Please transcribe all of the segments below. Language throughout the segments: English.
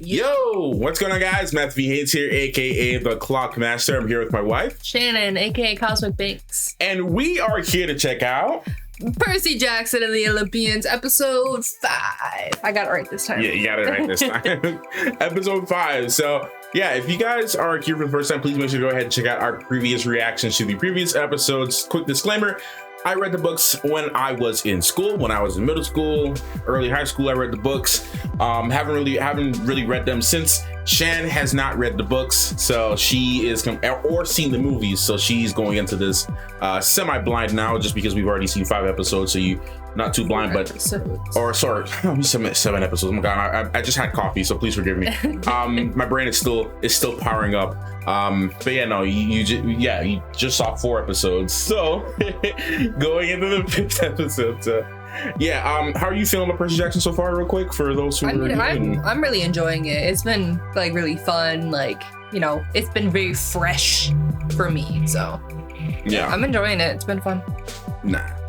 Yo, what's going on, guys? Matthew Hayes here, aka the Clock Master. I'm here with my wife, Shannon, aka Cosmic Banks. And we are here to check out Percy Jackson and the Olympians, episode 5. I got it right this time. Yeah, you got it right this time. Episode 5. So, yeah, if you guys are here for the first time, please make sure to go ahead and check out our previous reactions to the previous episodes. Quick disclaimer. I read the books when I was in school, when I was in middle school, early high school. I read the books. Haven't really read them since. Shan has not read the books, so she is or seen the movies, so she's going into this semi-blind now, just because we've already seen 5 episodes, so you not too blind, but or sorry, 7 episodes. Oh my god, I just had coffee, so please forgive me. My brain is still powering up. But yeah, no, you just saw 4 episodes, so going into the 5th episode. So yeah, how are you feeling about Percy Jackson so far, real quick, for those who I'm really enjoying it. It's been like really fun, like, you know, it's been very fresh for me, so yeah, I'm enjoying it. It's been fun.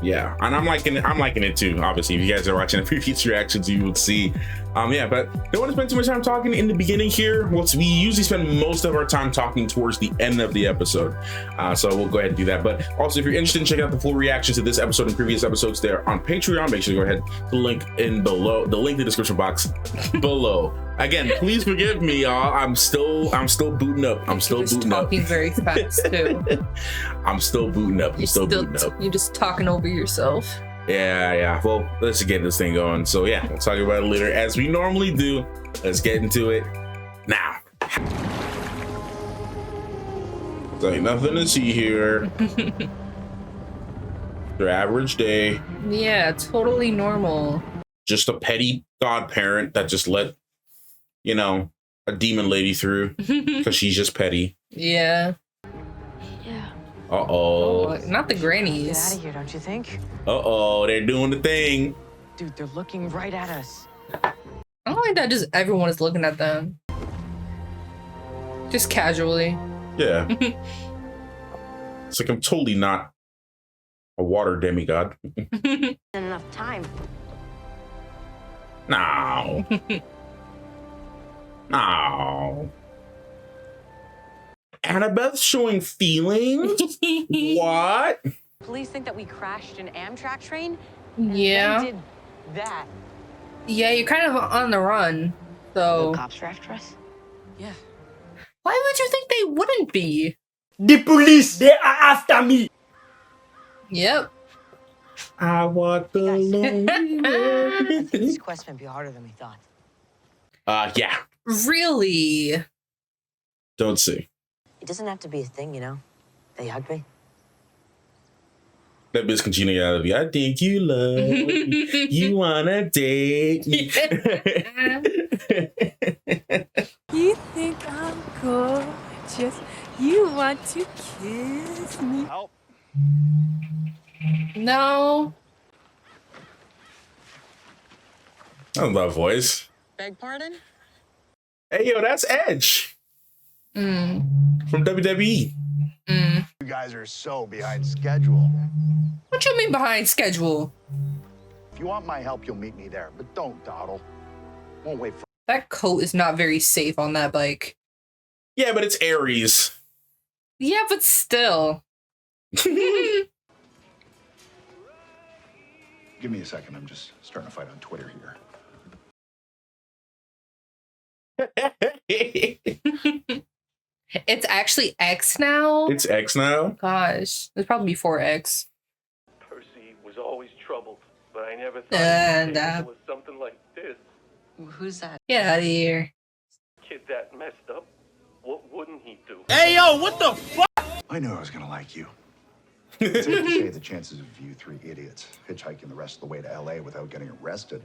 Yeah, and I'm liking it too. Obviously, if you guys are watching the previous reactions, you would see. Yeah, but don't want to spend too much time talking in the beginning here. We usually spend most of our time talking towards the end of the episode, so we'll go ahead and do that. But also, if you're interested in checking out the full reaction to this episode and previous episodes, they're on Patreon. Make sure to go ahead to the link in the description box below. Again, please forgive me, y'all. I'm still booting up. I'm still booting up. Talking very fast too. I'm still booting up. You're just talking over yourself. Yeah. Well, let's get this thing going. So yeah, we'll talk about it later as we normally do. Let's get into it now. There ain't nothing to see here. Their average day. Yeah, totally normal. Just a petty godparent that just let, you know, a demon lady through because she's just petty. Yeah. Uh-oh. Not the grannies. Get out of here, don't you think? Uh-oh, they're doing the thing. Dude, they're looking right at us. I don't like that just everyone is looking at them. Just casually. Yeah. It's like I'm totally not a water demigod. Enough time. No. No. Annabeth's showing feelings? What? Police think that we crashed an Amtrak train? Yeah. They did that. Yeah, you're kind of on the run, so. The cops are after us? Yeah. Why would you think they wouldn't be? The police, they are after me. Yep. I walk the lonely road. I think this quest might be harder than we thought. Yeah. Really? Don't see. It doesn't have to be a thing, you know? They hugged me. That bitch congeniality. I think you love me. You wanna date me. You think I'm gorgeous. You want to kiss me. Help. No. I love that voice. Beg pardon? Hey, yo, that's Edge. From WWE. You guys are so behind schedule. What you mean behind schedule? If you want my help, you'll meet me there, but don't dawdle. Won't wait for. That coat is not very safe on that bike. Yeah, but it's Aries. Yeah, but still. Give me a second. I'm just starting to fight on Twitter here. It's actually X now? It's X now? Gosh, it's probably before X. Percy was always troubled, but I never thought it was something like this. Who's that? Get out of here. Kid that messed up, what wouldn't he do? Hey, yo, what the fuck? I knew I was gonna like you. It's safe to say the chances of you 3 idiots hitchhiking the rest of the way to LA without getting arrested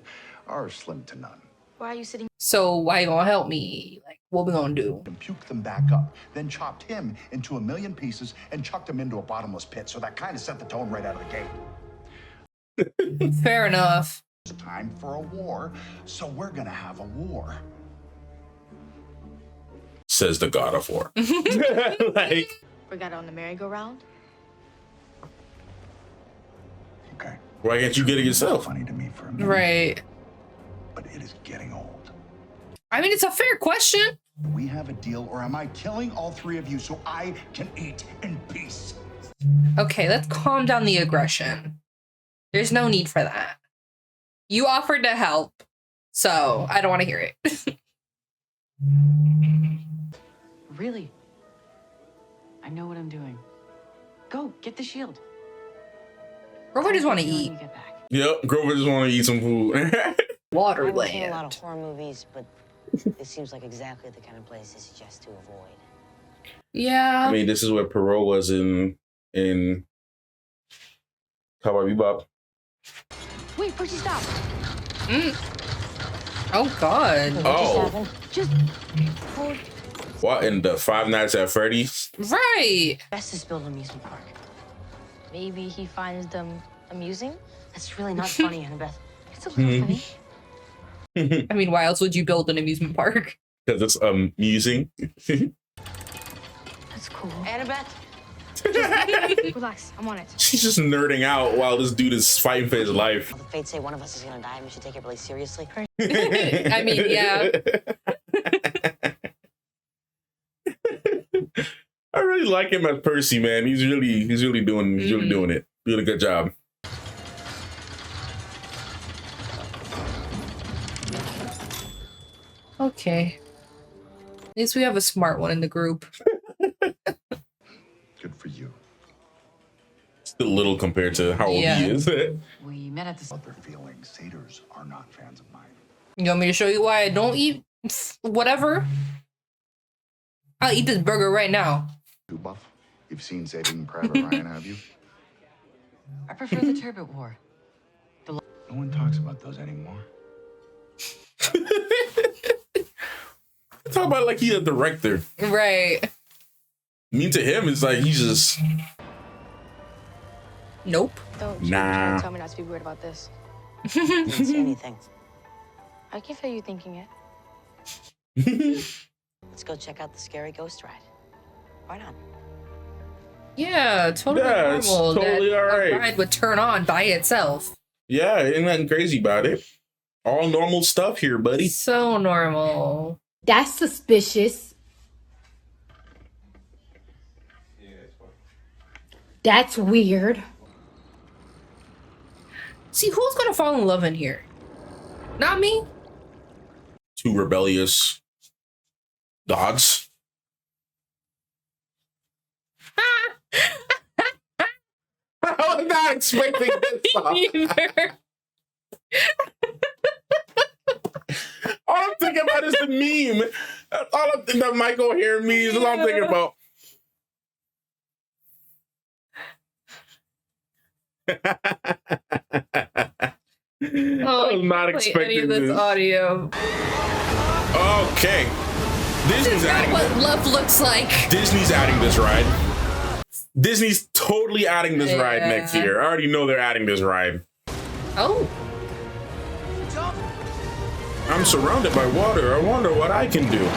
are slim to none. Why are you sitting? So why you gonna help me? Like, what we gonna do? And puked them back up, then chopped him into a million pieces and chucked him into a bottomless pit. So that kind of set the tone right out of the gate. Fair enough. It's time for a war, so we're gonna have a war. Says the God of War. Like, We got on the merry-go-round. Okay. why can't you get it yourself? Funny to me for a minute. Right. But it is getting old. I mean, it's a fair question. Do we have a deal, or am I killing all three of you so I can eat in peace? Okay, let's calm down the aggression. There's no need for that. You offered to help, so I don't want to hear it. Really? I know what I'm doing. Go, get the shield. Grover just want to eat. Yep, Grover just want to eat some food. I've seen a lot Waterland. of horror movies, but this seems like exactly the kind of place he suggests to avoid. Yeah. I mean, this is what Perot was in Cowboy Bebop. Wait, Percy, stop. Oh God. Oh. Just hold. What, in the Five Nights at Freddy's? Right. Best is build an amusement park. Maybe he finds them amusing. That's really not funny, Annabeth. It's a little funny. I mean, why else would you build an amusement park? Because it's amusing. That's cool. Annabeth? Relax, I'm on it. She's just nerding out while this dude is fighting for his life. Well, the fates say one of us is gonna die and we should take it really seriously. I mean, yeah. I really like him as Percy, man. He's really doing it. Doing a good job. Okay. At least we have a smart one in the group. Good for you. Still little compared to how old Yeah. he is. We met at the... Other feelings. Satyrs are not fans of mine. You want me to show you why I don't eat whatever? I'll eat this burger right now. You buff? You've seen Saving Private Ryan, have you? I prefer the Turbot War. No one talks about those anymore. Talk about it like he's a director. Right. I mean, to him, it's like he's just... Nope. Don't Nah. tell me not to be weird about this. I didn't see anything. I can feel you thinking it. Let's go check out the scary ghost ride. Why not? Yeah, totally Yeah, it's normal. totally that alright. a ride would turn on by itself. Yeah, ain't nothing crazy about it. All normal stuff here, buddy. So normal. That's suspicious. That's weird. See, who's gonna fall in love in here? Not me. Two rebellious dogs. I was not expecting this song. Either. All I'm thinking about is the meme. That's all I'm thinking about. Michael Hair memes. That's all I'm thinking about. I was not expecting any of this audio. Okay. This Disney's is not adding what love looks like. Disney's adding this ride. Disney's totally adding this ride next year. I already know they're adding this ride. Oh. I'm surrounded by water. I wonder what I can do.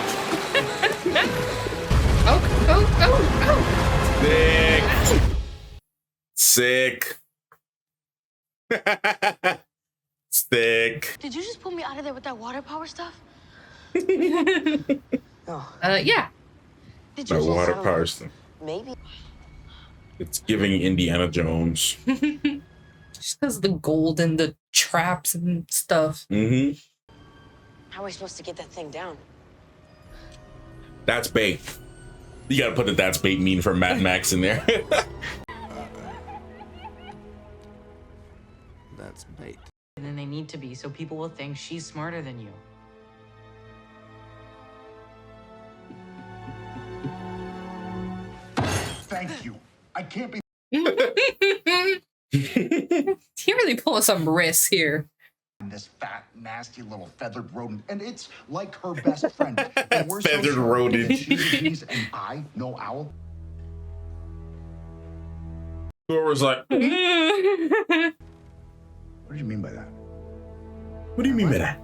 Sick. Sick. Did you just pull me out of there with that water power stuff? Yeah. Did you My just... water power stuff. Maybe. It's giving Indiana Jones. Just because the gold and the traps and stuff. Mm-hmm. How are we supposed to get that thing down? That's bait. You gotta put the "that's bait" meme from Mad Max in there. That's bait. And then they need to be, so people will think she's smarter than you. Thank you. I can't be. He really pulling some risks here. This fat, nasty little feathered rodent, and it's like her best friend. And we're so Feathered sure rodent. that she's bees and I, no owl. Whoever's like, What do you mean by that? what do you mean by that?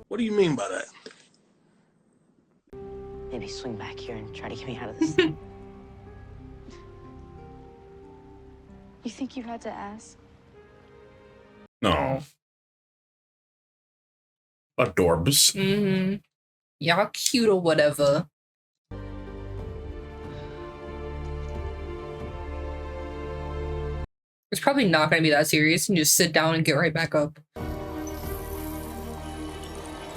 What do you mean by that? Maybe swing back here and try to get me out of this thing. You think you had to ask? No. Adorbs. Mm-hmm. Y'all cute or whatever. It's probably not going to be that serious. You can just sit down and get right back up.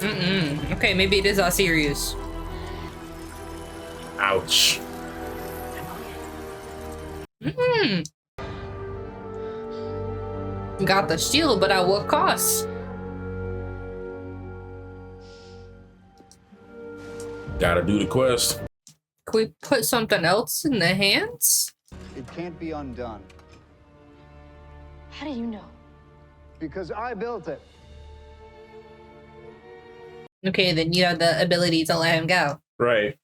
Okay, maybe it is that serious. Ouch. Got the shield, but at what cost? Gotta do the quest. Can we put something else in the hands? It can't be undone. How do you know? Because I built it. Okay, then you have the ability to let him go. Right.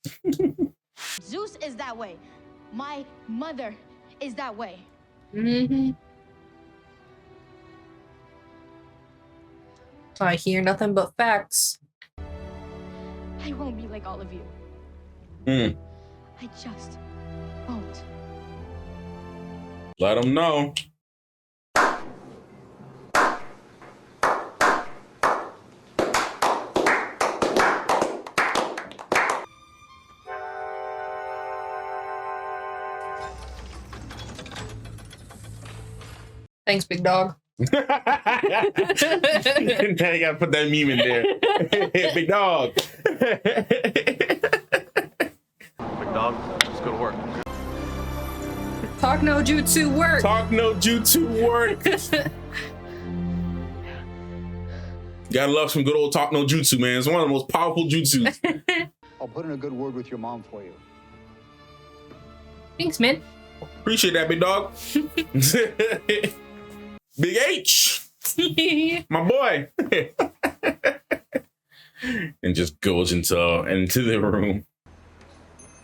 Zeus is that way. My mother is that way. I hear nothing but facts. I won't be like all of you. I just won't. Let them know. Thanks, big dog. Now you gotta put that meme in there. Big dog. Big dog, let's go to work. Talk no jutsu work. Talk no jutsu work. Gotta love some good old talk no jutsu, man. It's one of the most powerful jutsus. I'll put in a good word with your mom for you. Thanks, man. Appreciate that, big dog. Big H. My boy. And just goes into the room.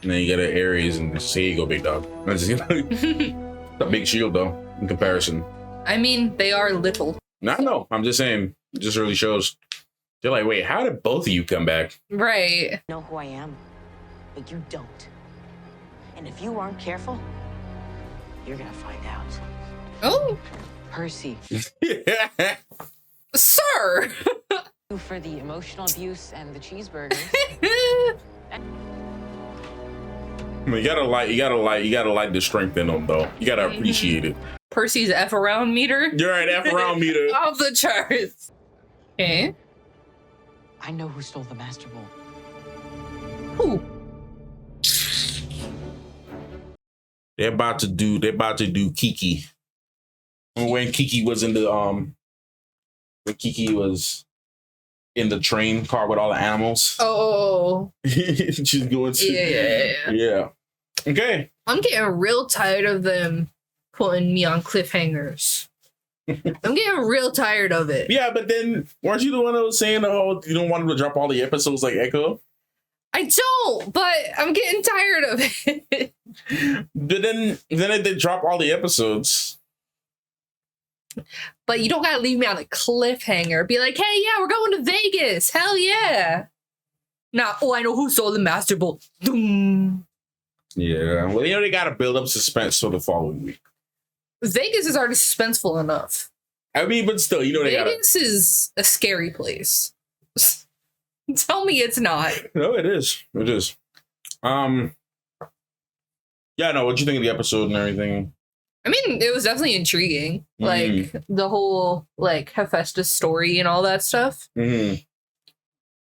And then you get an Aries and just say, "Here you go, big dog." That's just, a big shield, though, in comparison. I mean, they are little. I know. I'm just saying. It just really shows. They're like, wait, how did both of you come back? Right. I know who I am, but you don't. And if you aren't careful, you're gonna find out. Oh. Percy. Sir. For the emotional abuse and the cheeseburgers. You gotta like the strength in them, though. You gotta appreciate it. Percy's F around meter. You're right, F around meter. Off the charts. Okay. I know who stole the Master Bowl. Who? They're about to do Kiki. When Kiki was in the in the train car with all the animals. Oh. She's going to yeah. Okay. I'm getting real tired of them putting me on cliffhangers. I'm getting real tired of it. Yeah, but then weren't you the one that was saying, "Oh, you don't want them to drop all the episodes like Echo"? I don't, but I'm getting tired of it. But then they drop all the episodes. But you don't gotta leave me on a cliffhanger. Be like, hey, yeah, we're going to Vegas. Hell yeah. Nah, oh, I know who stole the Master Bowl. Doom. Yeah, well, they gotta build up suspense for the following week. Vegas is already suspenseful enough. I mean, but still, they Vegas is a scary place. Tell me it's not. No, it is. It is. Yeah, no, what'd you think of the episode and everything? I mean, it was definitely intriguing. Like, the whole, like, Hephaestus story and all that stuff. Mm-hmm.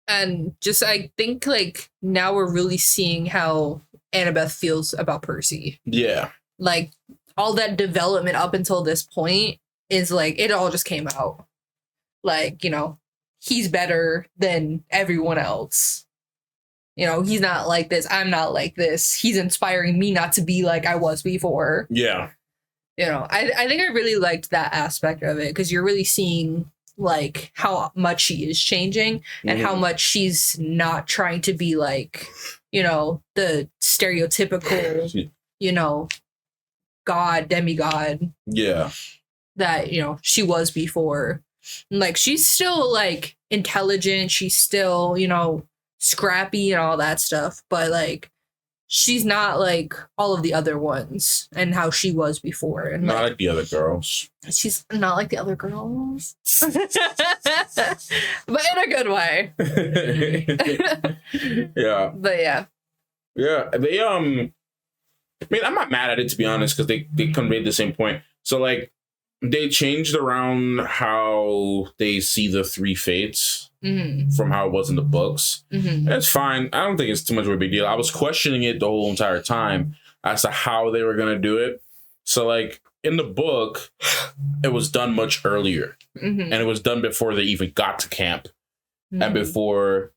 And just, I think, like, now we're really seeing how Annabeth feels about Percy. Yeah. Like, all that development up until this point is, like, it all just came out. Like, he's better than everyone else. He's not like this. I'm not like this. He's inspiring me not to be like I was before. Yeah. I think I really liked that aspect of it because you're really seeing like how much she is changing and how much she's not trying to be like, the stereotypical, demigod. Yeah. That, she was before. Like, she's still like intelligent. She's still, scrappy and all that stuff. But like, she's not like all of the other ones and how she was before. And not like the other girls. She's not like the other girls. But in a good way. Yeah. But yeah. Yeah. They I mean, I'm not mad at it, to be honest, because they conveyed the same point. So like they changed around how they see the three fates. Mm-hmm. From how it was in the books. Mm-hmm. That's fine. I don't think it's too much of a big deal. I was questioning it the whole entire time as to how they were going to do it. So like in the book, it was done much earlier. Mm-hmm. And it was done before they even got to camp. Mm-hmm. And before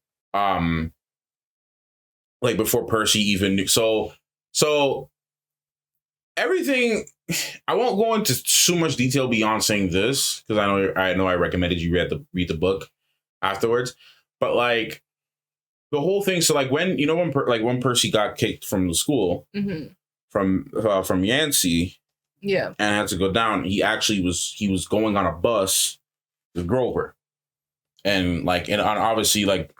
before Percy even knew. So everything, I won't go into too much detail beyond saying this, because I know I recommended you read the book afterwards, but like the whole thing. So like when Percy got kicked from the school, mm-hmm. from Yancey, yeah, and had to go down, he was going on a bus with Grover, and obviously like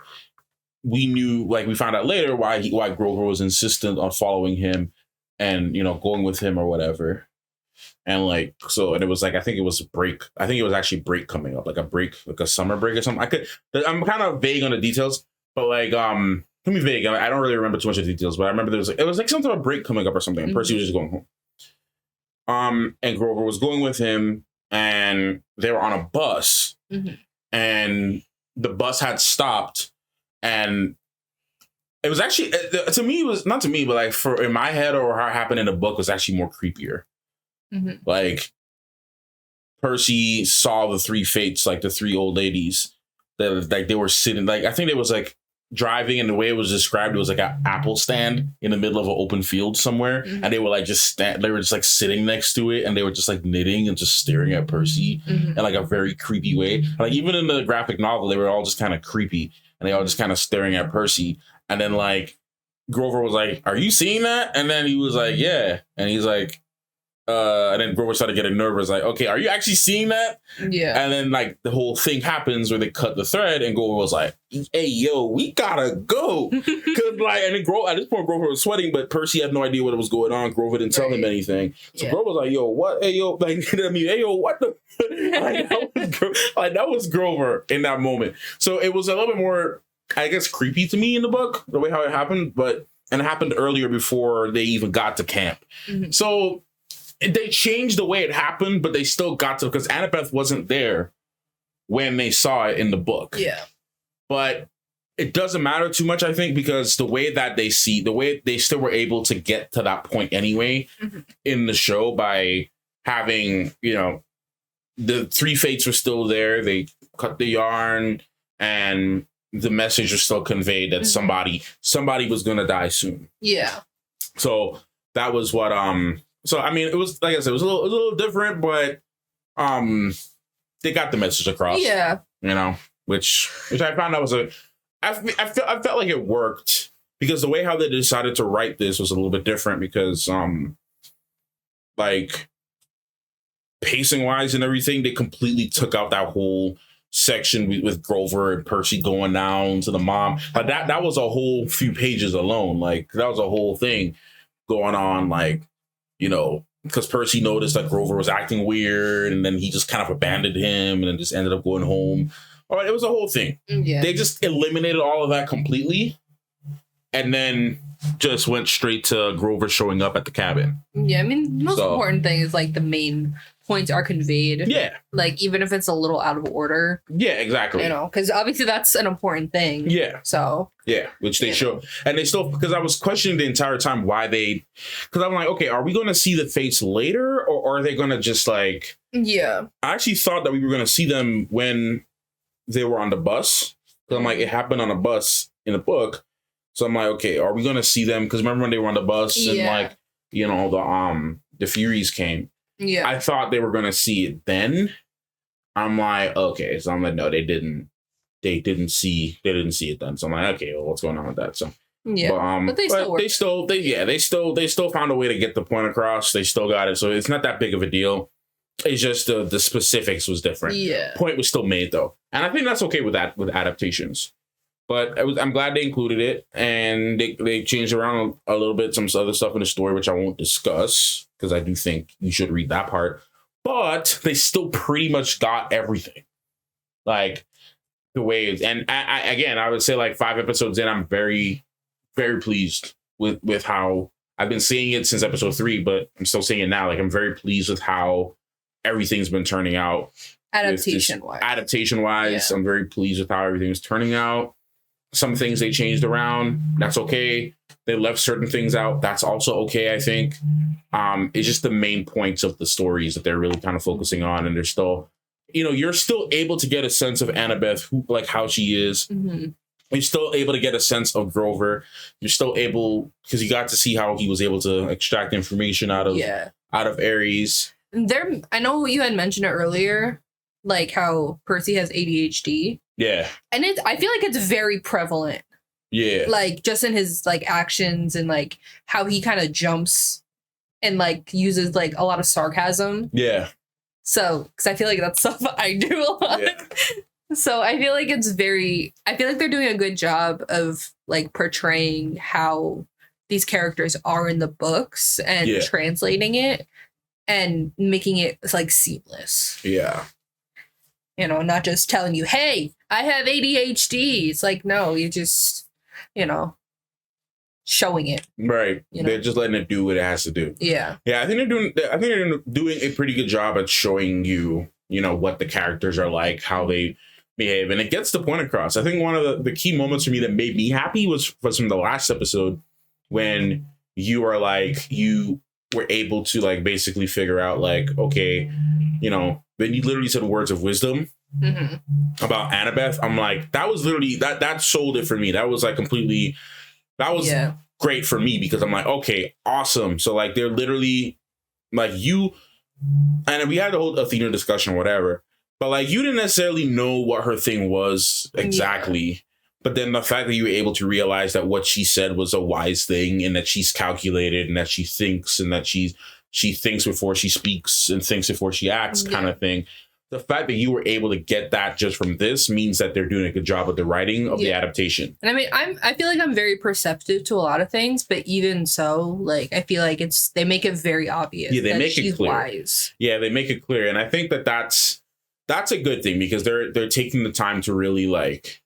we found out later why Grover was insistent on following him and going with him or whatever. And like, so, and it was like, I think it was a break. I think it was actually break coming up, like a break, like a summer break or something. I'm kind of vague on the details, but like, can be vague. I don't really remember too much of the details, but I remember it was like some type of break coming up or something. And mm-hmm. Percy was just going home. And Grover was going with him, and they were on a bus, mm-hmm. and the bus had stopped, and it was actually, to me, it was not to me, but like in my head or how it happened in the book was actually more creepier. Mm-hmm. Like Percy saw the three fates, like the three old ladies that like they were sitting, like I think it was like driving, and the way it was described, it was like an apple stand in the middle of an open field somewhere, mm-hmm. and they were like they were just like sitting next to it, and they were just like knitting and just staring at Percy mm-hmm. in like a very creepy way. Like even in the graphic novel, they were all just kind of creepy, and they all just kind of staring at Percy. And then like Grover was like, "Are you seeing that?" And then he was like, "Yeah," and he's like. And then Grover started getting nervous, like, okay, are you actually seeing that? Yeah. And then like the whole thing happens where they cut the thread, and Grover was like, hey, yo, we gotta go. Cause like, and then at this point, Grover was sweating, but Percy had no idea what was going on. Grover didn't tell him anything. So Grover was like, yo, what? Hey, yo, like, I mean, hey, yo, what the? That was Grover in that moment. So it was a little bit more, I guess, creepy to me in the book, the way how it happened, and it happened earlier before they even got to camp. Mm-hmm. So they changed the way it happened, but they still got to, because Annabeth wasn't there when they saw it in the book. Yeah. But it doesn't matter too much, I think, because the way they still were able to get to that point anyway mm-hmm. in the show by having, the three fates were still there. They cut the yarn, and the message was still conveyed that mm-hmm. somebody was going to die soon. Yeah. So that was what, so I mean, it was, like I said, it was a little different, but they got the message across. Yeah, which I found out I felt like it worked, because the way how they decided to write this was a little bit different, because like pacing wise and everything, they completely took out that whole section with Grover and Percy going down to the mom. Like that was a whole few pages alone. Like that was a whole thing going on, like. Because Percy noticed that Grover was acting weird, and then he just kind of abandoned him and then just ended up going home. All right, it was a whole thing. Yeah. They just eliminated all of that completely, and then just went straight to Grover showing up at the cabin. Yeah, I mean, the most important thing is like the main points are conveyed. Yeah. Like even if it's a little out of order. Yeah, exactly. Because obviously that's an important thing. Yeah. So. Yeah, which they show. And they still, because I was questioning the entire time why because I'm like, okay, are we going to see the fates later, or are they going to just like. Yeah. I actually thought that we were going to see them when they were on the bus. Because I'm like, it happened on a bus in the book. So I'm like, okay, are we going to see them? Because remember when they were on the bus and like, the Furies came. Yeah. I thought they were going to see it then. I'm like, okay. So I'm like, no, they didn't see it then. So I'm like, okay, well, what's going on with that? So yeah, but they still found a way to get the point across. They still got it. So it's not that big of a deal. It's just the specifics was different. Yeah. Point was still made though. And I think that's okay with that, with adaptations. But I'm glad they included it, and they changed around a little bit some other stuff in the story, which I won't discuss because I do think you should read that part. But they still pretty much got everything, like the way it's. And I would say like 5 episodes in, I'm very, very pleased with how I've been seeing it since episode 3, but I'm still seeing it now. Like I'm very pleased with how everything's been turning out. Adaptation wise, I'm very pleased with how everything's turning out. Some things they changed around. That's okay. They left certain things out. That's also okay, I think. It's just the main points of the stories that they're really kind of focusing on. And they're still, you're still able to get a sense of Annabeth, like how she is. Mm-hmm. You're still able to get a sense of Grover. You're still able, because you got to see how he was able to extract information out of Ares. I know you had mentioned it earlier, like how Percy has ADHD. Yeah. And I feel like it's very prevalent. Yeah. Like just in his like actions and like how he kind of jumps and like uses like a lot of sarcasm. Yeah. So, because I feel like that's stuff I do a lot. Yeah. So I feel like I feel like they're doing a good job of like portraying how these characters are in the books and translating it and making it like seamless. Yeah. Not just telling you, hey, I have ADHD. It's like, no, you're just, showing it. Right. They're just letting it do what it has to do. Yeah. Yeah, I think they're doing a pretty good job at showing you, what the characters are like, how they behave. And it gets the point across. I think one of the key moments for me that made me happy was from the last episode when you were able to like basically figure out like, okay, then you literally said words of wisdom about Annabeth. I'm like, that was literally that sold it for me. That was like completely, that was great for me because I'm like, okay, awesome. So like they're literally like and we had the whole Athena discussion or whatever, but like you didn't necessarily know what her thing was exactly. Yeah. But then the fact that you were able to realize that what she said was a wise thing and that she's calculated and that she thinks and that she thinks before she speaks and thinks before she acts kind of thing. The fact that you were able to get that just from this means that they're doing a good job of the writing of the adaptation. And I mean, I feel like I'm very perceptive to a lot of things, but even so, like, I feel like they make it very obvious. Yeah, they make she's it clear. Wise. Yeah, they make it clear. And I think that's a good thing because they're taking the time to really like,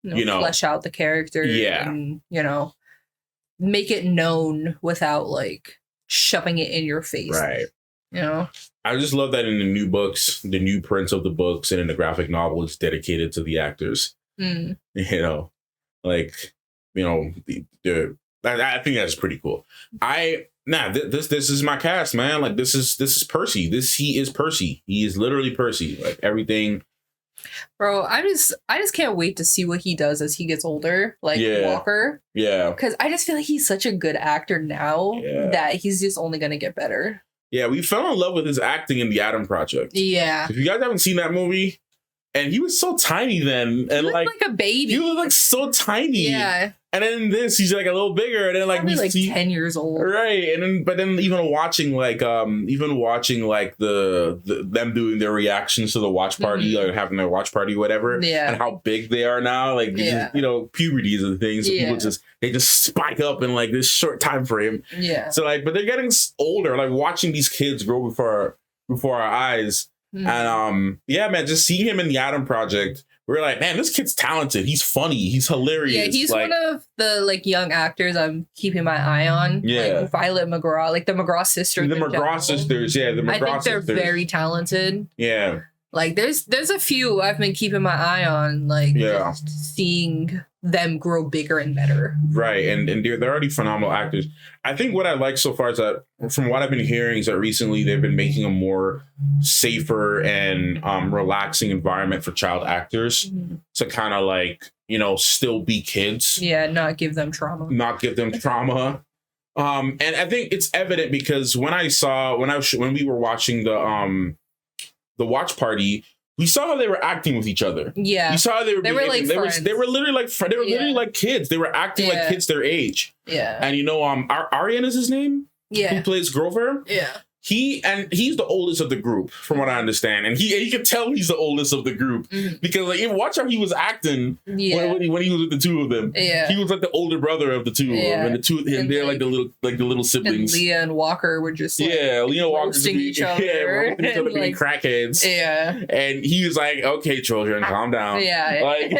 flesh out the character. Yeah. And, make it known without like shoving it in your face. Right. I just love that in the new books, the new prints of the books and in the graphic novel, it's dedicated to the actors. I think that's pretty cool. This is my cast, man. Like this is Percy. He is Percy. He is literally Percy. Like everything. Bro, I just can't wait to see what he does as he gets older, like Walker. Yeah. Because I just feel like he's such a good actor now that he's just only gonna get better. Yeah, we fell in love with his acting in The Adam Project. Yeah. If you guys haven't seen that movie, and he was so tiny then. And he looked like a baby. He was like so tiny. Yeah. And then in this, he's like a little bigger. And then like we see 10 years old. Right. And then even watching like them doing their reactions to the watch party, like having their watch party, whatever. Yeah. And how big they are now. Like just, puberty is a thing. So people just spike up in like this short time frame. Yeah. So like, but they're getting older, like watching these kids grow before our eyes. And man, just seeing him in The Adam Project, we're like, man, this kid's talented. He's funny. He's hilarious. Yeah, he's like, one of the like young actors I'm keeping my eye on. Yeah, like Violet McGraw, like the McGraw sisters. The McGraw sisters, yeah, the McGraw sisters. I think they're very talented. Yeah, like there's a few I've been keeping my eye on, like just seeing them grow bigger and better. Right, and they're already phenomenal actors. I think what I like so far is that from what I've been hearing is that recently they've been making a more safer and relaxing environment for child actors to kind of like, still be kids. Yeah, not give them trauma. And I think it's evident because when we were watching the watch party, we saw how they were acting with each other. Yeah. You saw how they were like friends. They were literally like friends. They were literally like kids. They were acting like kids their age. Yeah. And Arian is his name? Yeah. Who plays Grover? Yeah. he's the oldest of the group, from what I understand, and you can tell he's the oldest of the group because like even watch how he was acting when he was with the two of them. Yeah, he was like the older brother of the two of them, and they're like the little siblings. And Leah and Walker were just like, Leah Walker roasting each other, roasting each other being like, crackheads. Yeah, and he was like, "Okay, children, calm down." Yeah, like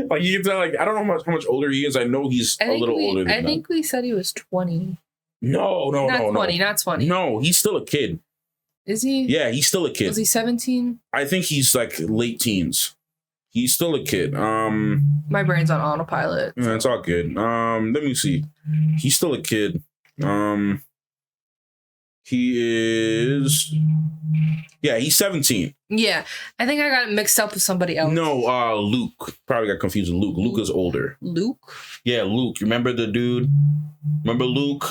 like you can tell. Like I don't know how much older he is. I know he's a little older than I think we said he was 20. No, not 20, not 20. No, he's still a kid. Is he? Yeah, he's still a kid. Was he 17? I think he's like late teens. He's still a kid. My brain's on autopilot. Yeah, it's all good. Let me see. He's still a kid. He is. Yeah, he's 17. Yeah, I think I got mixed up with somebody else. No, Luke. Probably got confused with Luke. Luke is older. Luke? Yeah, Luke. You remember the dude? Remember Luke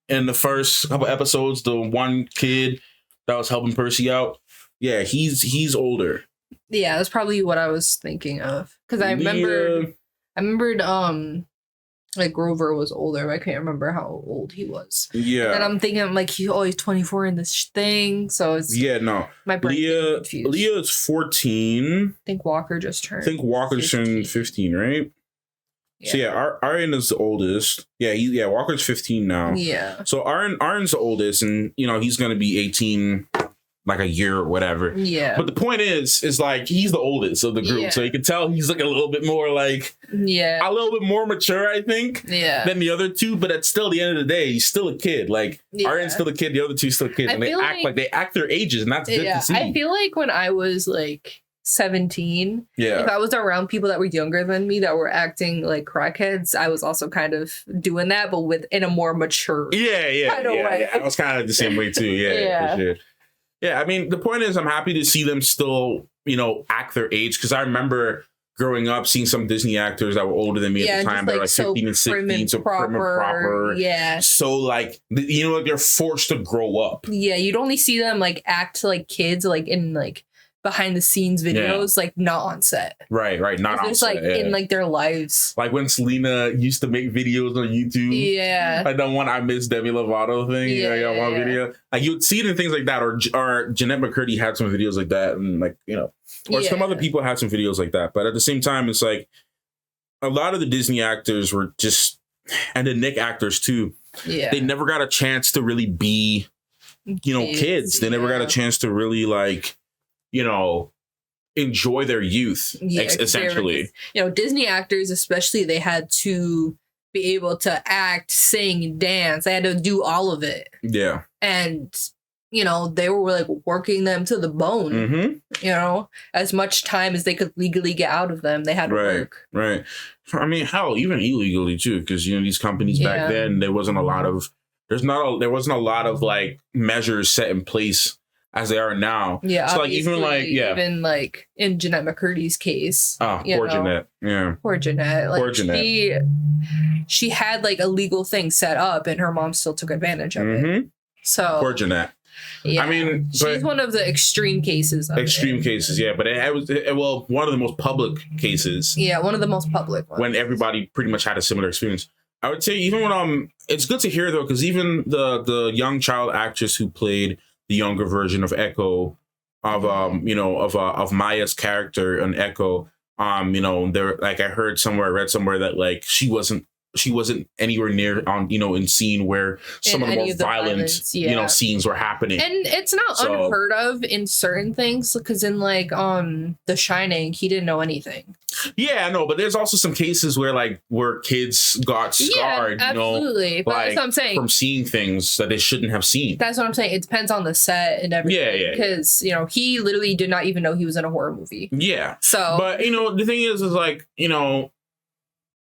in the first couple episodes? The one kid that was helping Percy out? Yeah, he's older. Yeah, that's probably what I was thinking of. Because I remembered like Grover was older, but I can't remember how old he was. Yeah. And I'm thinking like he's always 24 in this thing. So it's my brain confused. Leah is 14. I think Walker just turned. I think Walker's turned 15, right? Yeah. So yeah, Aryan is the oldest. Yeah, Walker's 15 now. Yeah. So Aryan's the oldest, and he's gonna be 18 like a year or whatever. Yeah. But the point is like he's the oldest of the group. Yeah. So you can tell he's like a little bit more like a little bit more mature, I think, than the other two. But at still the end of the day, he's still a kid. Like Aryan's still a kid, the other two still kids. And they act like they act their ages, and that's good to see. I feel like when I was like 17, if I was around people that were younger than me that were acting like crackheads, I was also kind of doing that, but in a more mature way. I was kind of the same way too. Yeah, for sure. Yeah, I mean, the point is, I'm happy to see them still, act their age, because I remember growing up seeing some Disney actors that were older than me at the time. They're like 15 and 16, so prim and proper. Yeah. So like, like they're forced to grow up. Yeah, you'd only see them like act like kids, like in like behind the scenes videos, like not on set. Right, not on set. Like in like their lives. Like when Selena used to make videos on YouTube. Yeah. Like the one I Miss Demi Lovato thing. Yeah. One video. Like you'd see it in things like that, or Jeanette McCurdy had some videos like that, and like, or some other people had some videos like that. But at the same time, it's like a lot of the Disney actors were just, and the Nick actors too. Yeah. They never got a chance to really be, kids. They never got a chance to really like, enjoy their youth, essentially. Disney actors, especially, they had to be able to act, sing, dance. They had to do all of it. Yeah. And, they were like working them to the bone. As much time as they could legally get out of them, they had to work. Right. I mean, hell, even illegally too, because, these companies back then, there wasn't a lot of like measures set in place as they are now. Yeah. So like even like in Jeanette McCurdy's case. Oh, poor Jeanette. Yeah. Poor Jeanette. Like, poor Jeanette. She had like a legal thing set up, and her mom still took advantage of it. So poor Jeanette. Yeah. I mean, she's one of the extreme cases. Cases, yeah. But it was one of the most public cases. Yeah, one of the most public ones. When everybody pretty much had a similar experience. I would say even when it's good to hear though, because even the young child actress who played the younger version of Echo, of Maya's character on Echo, there, like I read somewhere that like she wasn't anywhere near on, in scene where some of the more violent, scenes were happening. And it's not unheard of in certain things, because in like The Shining, he didn't know anything. Yeah, no, but there's also some cases where kids got scarred, absolutely. But that's what I'm saying, from seeing things that they shouldn't have seen. That's what I'm saying. It depends on the set and everything. Yeah. Because he literally did not even know he was in a horror movie. Yeah. So, but the thing is like,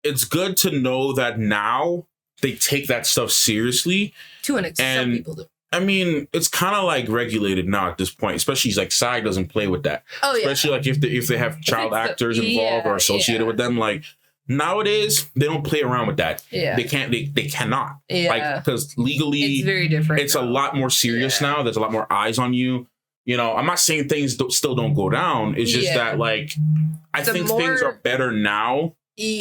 it's good to know that now they take that stuff seriously. To an extent, some people do. I mean, it's kind of like regulated now at this point, especially like SAG doesn't play with that. Oh, yeah. Especially like if they have child actors involved or associated with them. Like nowadays, they don't play around with that. Yeah. They cannot. Yeah. Like, because legally, it's very different. It's a lot more serious now. There's a lot more eyes on you. I'm not saying things still don't go down. It's just that like, I think things are better now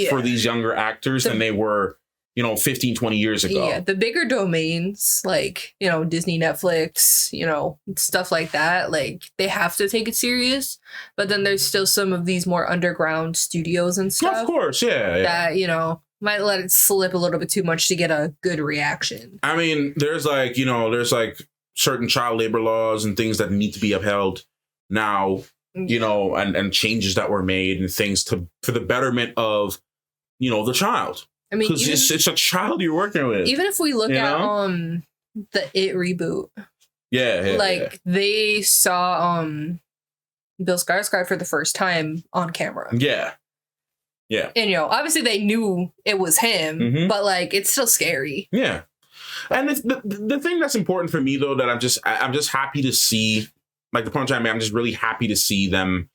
for these younger actors than they were 15, 20 years ago. Yeah, the bigger domains like, Disney, Netflix, stuff like that, like they have to take it serious. But then there's still some of these more underground studios and stuff. Of course, yeah. That, might let it slip a little bit too much to get a good reaction. I mean, there's like certain child labor laws and things that need to be upheld now, and changes that were made and things for the betterment of, the child. I mean, because it's a child you're working with. Even if we look at the It reboot, they saw Bill Skarsgård for the first time on camera. Yeah. And obviously they knew it was him, but like it's still scary. Yeah. And the thing that's important for me though, that I'm just happy to see, like the point I'm just really happy to see them.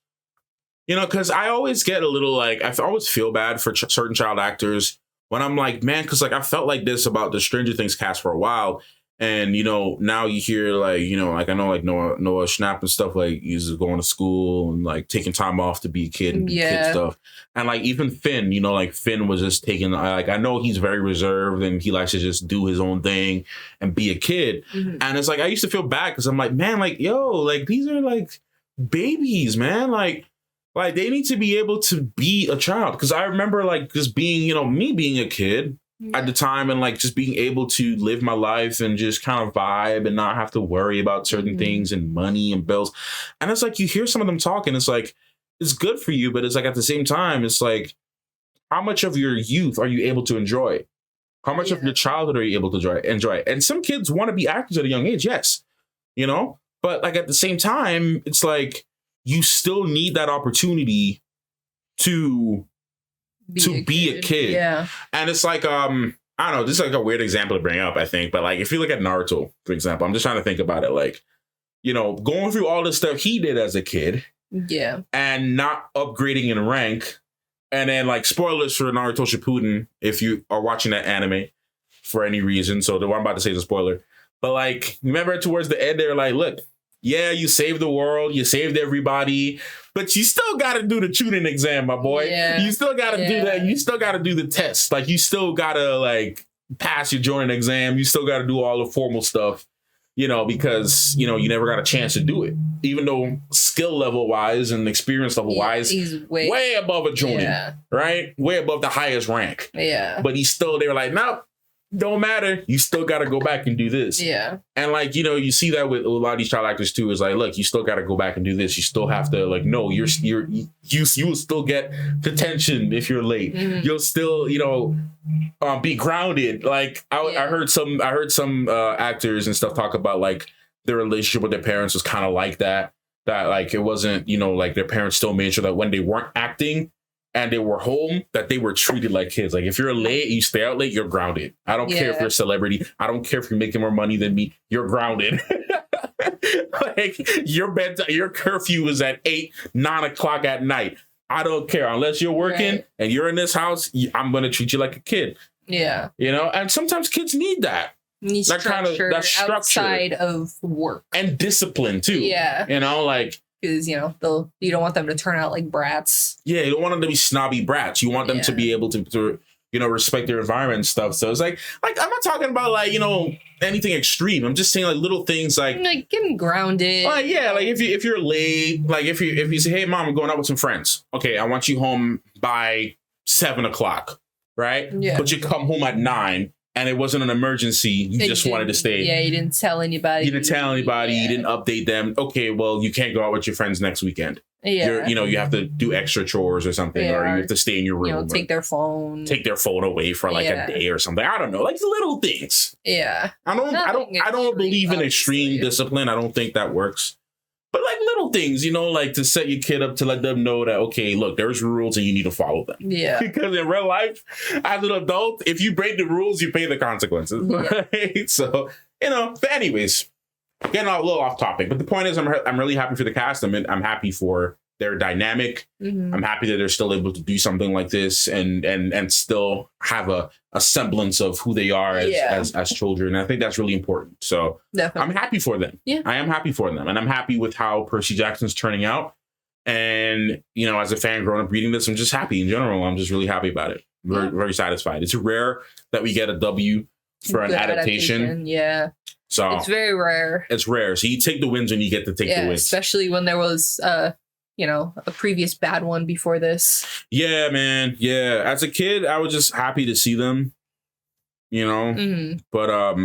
Because I always get a little like I always feel bad for certain child actors. When I'm like, man, because like I felt like this about the Stranger Things cast for a while. And, now you hear like, like I know like Noah Schnapp and stuff, like he's going to school and like taking time off to be a kid and kid stuff. And like even Finn, like Finn was just taking like I know he's very reserved and he likes to just do his own thing and be a kid. And it's like I used to feel bad because I'm like, man, like, yo, like these are like babies, man. Like they need to be able to be a child. Because I remember like just being, me being a kid at the time and like just being able to live my life and just kind of vibe and not have to worry about certain things and money and bills. And it's like you hear some of them talking. It's like it's good for you. But it's like at the same time, it's like how much of your youth are you able to enjoy? How much of your childhood are you able to enjoy? And some kids want to be actors at a young age. Yes. But like at the same time, it's like you still need that opportunity to be a kid. Yeah. And it's like, I don't know, this is like a weird example to bring up, I think. But like, if you look at Naruto, for example, I'm just trying to think about it. Like, going through all the stuff he did as a kid. Yeah. And not upgrading in rank. And then like spoilers for Naruto Shippuden, if you are watching that anime for any reason. So the one I'm about to say is a spoiler. But like, remember towards the end, they're like, look, yeah, you saved the world, you saved everybody, but you still got to do the Chunin exam, my boy. Yeah. You still got to do that. You still got to do the test. Like, you still got to, like, pass your Jonin exam. You still got to do all the formal stuff, because, you never got a chance to do it. Even though skill level wise and experience level wise, he's way above a Jonin, right? Way above the highest rank. Yeah. But they were like, nope. Don't matter. You still got to go back and do this. Yeah. And like, you see that with a lot of these child actors too, is like, look, you still got to go back and do this. You still have to like, no, you will still get detention if you're late. You'll still, be grounded. Like I heard some actors and stuff talk about like their relationship with their parents was kind of like that like it wasn't, like their parents still made sure that when they weren't acting and they were home, that they were treated like kids. Like if you're late, you stay out late, you're grounded. I don't care if you're a celebrity. I don't care if you're making more money than me. You're grounded. Like your curfew is at 8, 9 o'clock at night. I don't care unless you're working and you're in this house. I'm going to treat you like a kid. Yeah. And sometimes kids need that. That kind of that structure outside of work and discipline too. Yeah. Like. Because, you don't want them to turn out like brats. Yeah, you don't want them to be snobby brats. You want them to be able to respect their environment and stuff. So it's like I'm not talking about like, anything extreme. I'm just saying like little things like getting grounded. Like, yeah, like if you're late, like if you say, hey mom, I'm going out with some friends. Okay, I want you home by 7 o'clock, right? Yeah. But you come home at 9. And it wasn't an emergency. You just wanted to stay. Yeah, you didn't tell anybody. You didn't update them. Okay, well, you can't go out with your friends next weekend. Yeah. You have to do extra chores or something, or you have to stay in your room. Take their phone. Take their phone away for like a day or something. I don't know, like little things. Yeah. I don't believe in extreme discipline. I don't think that works. But like little things, like to set your kid up to let them know that, okay, look, there's rules and you need to follow them. Yeah. Because in real life, as an adult, if you break the rules, you pay the consequences. Yeah. Right? So, but anyways, getting a little off topic. But the point is, I'm really happy for the cast. I'm happy for their dynamic. I'm happy that they're still able to do something like this and still have a semblance of who they are as children. And I think that's really important. So definitely. I'm happy for them. Yeah. I am happy for them. And I'm happy with how Percy Jackson's turning out. And, as a fan growing up reading this, I'm just happy in general. I'm just really happy about it. very satisfied. It's rare that we get a W for an Good adaptation. Yeah. So It's very rare. It's rare. So you take the wins when you get to take the wins. Especially when there was a previous bad one before this. Yeah, man. Yeah. As a kid, I was just happy to see them, But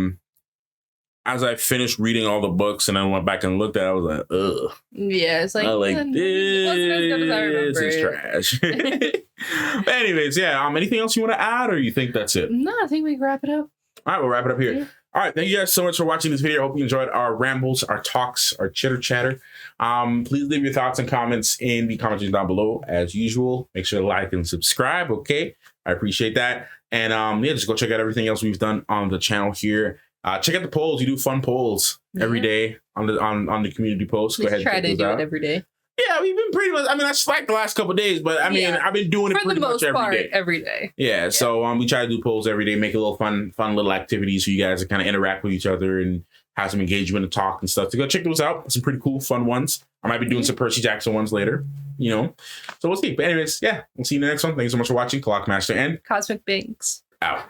as I finished reading all the books and I went back and looked at it, I was like, ugh. Yeah, it's like, this wasn't as good as I remember is trash. But anyways, yeah. Anything else you want to add, or you think that's it? No, I think we can wrap it up. All right, we'll wrap it up here. Yeah. All right, thank you guys so much for watching this video. I hope you enjoyed our rambles, our talks, our chitter chatter. Please leave your thoughts and comments in the comments down below as usual. Make sure to like and subscribe, okay? I appreciate that. And just go check out everything else we've done on the channel here. Check out the polls. We do fun polls every day on the community posts. Go ahead and try check to those do out. it every day. Yeah, we've been pretty much. I mean, that's like the last couple of days, but I mean, I've been doing it For pretty the much most part, every day. every day. Yeah, so we try to do polls every day, make a little fun little activities so you guys to kind of interact with each other and have some engagement and talk and stuff. So go check those out. Some pretty cool, fun ones. I might be doing some Percy Jackson ones later, So we'll see. But anyways, yeah, we'll see you in the next one. Thanks so much for watching. Clockmaster and Cosmic Banks. out.